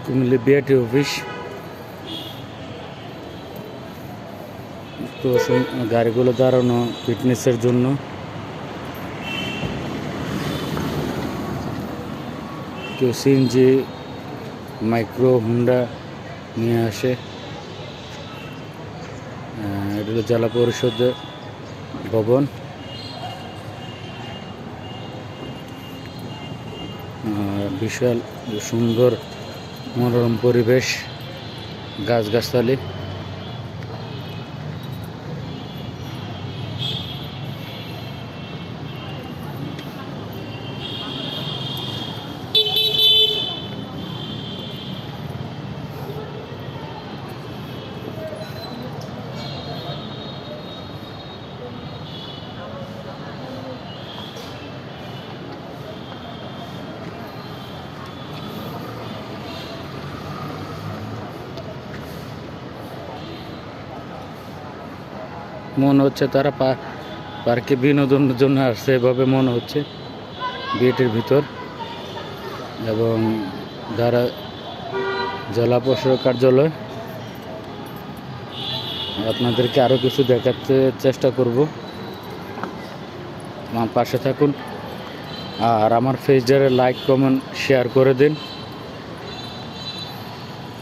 Comilla BRT office. তো গাড়িগুলো দাঁড়ানো ফিটনেসের জন্য। কেউ সিএনজি, মাইক্রো, হুন্ডা নিয়ে আসে। এটা হলো জেলা পরিষদ ভবন। বিশাল সুন্দর মনোরম পরিবেশ, গাছগাছালি। মনে হচ্ছে তারা পার্কে বিনোদনের জন্য আসছে, এভাবে মনে হচ্ছে বিএটির ভিতর। এবং যারা জেলা প্রশাসক কার্যালয়, আপনাদেরকে আরও কিছু দেখাতে চেষ্টা করব। আমার পাশে থাকুন আর আমার পেজটারে লাইক, কমেন্ট, শেয়ার করে দিন।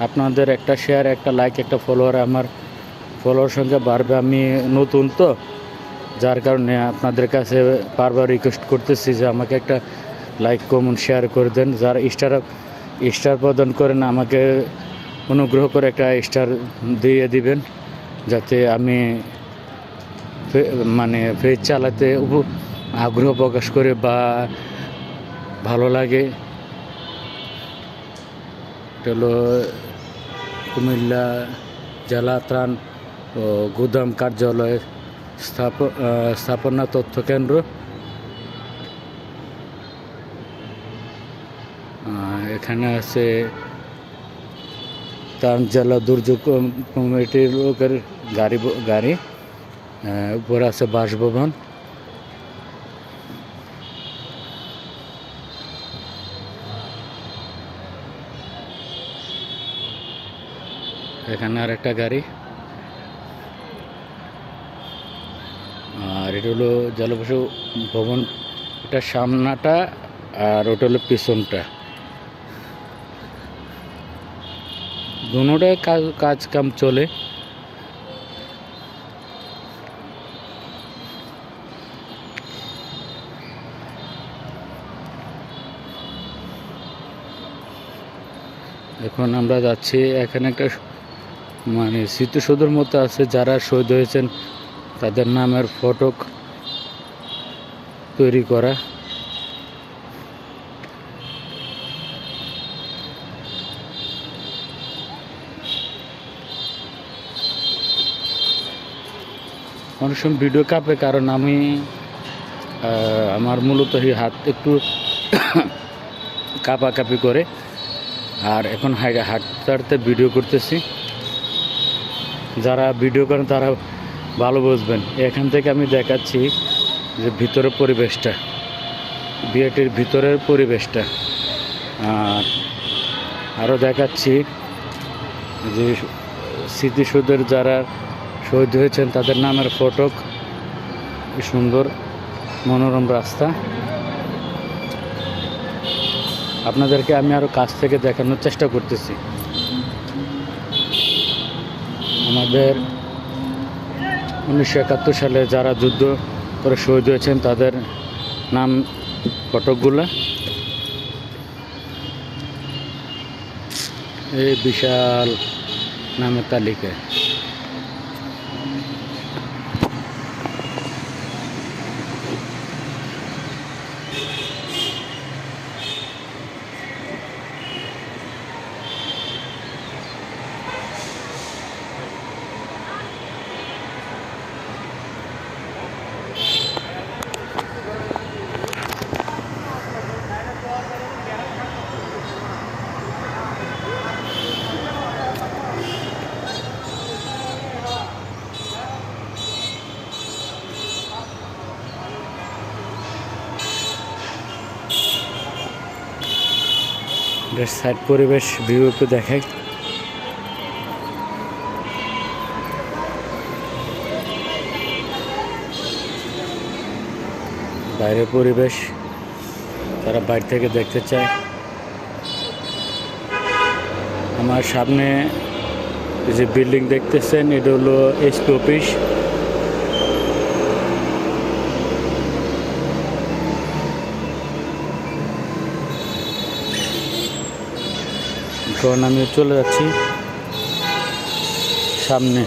আপনাদের একটা শেয়ার, একটা লাইক, একটা আমার ফলোয়ার সংখ্যা বাড়বে। আমি নতুন তো, যার কারণে আপনাদের কাছে বারবার রিকোয়েস্ট করতেছি যে আমাকে একটা লাইক, কমেন্ট, শেয়ার করে দেন। যারা স্টার প্রদান করেন আমাকে অনুগ্রহ করে একটা স্টার দিয়ে দিবেন, যাতে আমি মানে পেজ চালাতে আগ্রহ প্রকাশ করে বা ভালো লাগে। এটা হলো কুমিল্লা জেলা ত্রাণ ও গুদাম কার্যালয় স্থাপনা তথ্য কেন্দ্র। এখানে আছে ত্রাণ জেলা দুর্যোগ কমিটির লোকের গাড়ি। উপরে আছে বাসভবন। এখানে আর একটা গাড়ি। আর এটা হলো জেলা প্রশাসক ভবন, এটা সামনাটা আর ওটা হলো পিছনটা। দুটোটায় কাজ কাম চলে। এখন আমরা যাচ্ছি, এখানে একটা মানে স্মৃতিসৌধের মতো আছে, যারা শহীদ হয়েছেন তাদের নামের ফটক তৈরি করা। অনেক সময় ভিডিও কাঁপে, কারণ আমি আমার মূলত হাত একটু কাঁপাকাঁপি করে। আর এখন হাঁটতে ভিডিও করতেছি। যারা ভিডিও করেন তারা ভালো বুঝবেন। এখান থেকে আমি দেখাচ্ছি যে ভিতরের পরিবেশটা, বিআরটির ভিতরের পরিবেশটা। আর আরও দেখাচ্ছি যে স্মৃতিসৌধের যারা শহীদ হয়েছেন তাদের নামের ফটক। সুন্দর মনোরম রাস্তা। আপনাদেরকে আমি আরও কাছ থেকে দেখানোর চেষ্টা করতেছি। আমাদের 1971 সালে যারা যুদ্ধ করে শহীদ হয়েছেন তাদের নাম ফটকগুলো। এই বিশাল নামের তালিকা। সাইড পরিবেশ ভিউ একটু দেখাই। বাইরের পরিবেশ তারা বাইরে থেকে দেখতে চায়। আমার সামনে যে বিল্ডিং দেখতেছেন এটা হলো এসপি অফিস। এখন আমি চলে যাচ্ছি সামনে।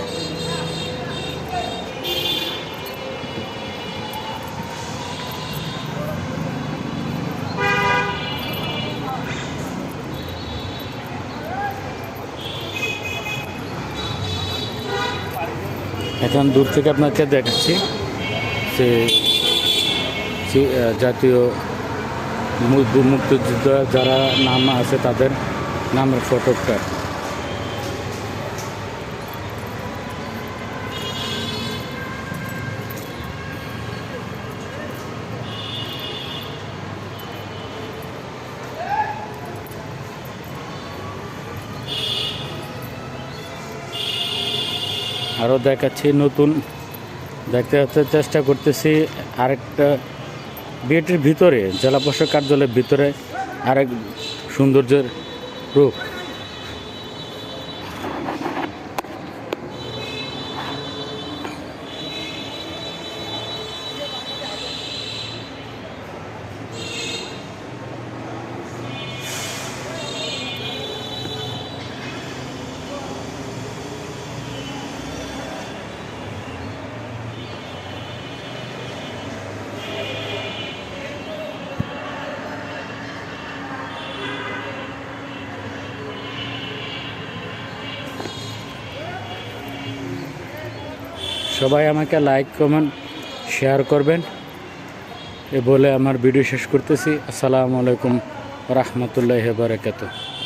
এখন দূর থেকে আপনাকে দেখাচ্ছি যে জাতীয় মুক্তিযোদ্ধা যারা নাম আছে তাদের নামের ফটোটা। আরও দেখাচ্ছি নতুন দেখতে চেষ্টা করতেছি আরেকটা বিএটির ভিতরে, জেলা প্রশাসক কার্যালয়ের ভিতরে আরেক সৌন্দর্যের রূপ। সবাই আমাকে লাইক কমেন্ট শেয়ার করবেন এ বলে আমার ভিডিও শেষ করতেছি। আসসালামু আলাইকুম রাহমাতুল্লাহি ওয়া বারাকাতুহু।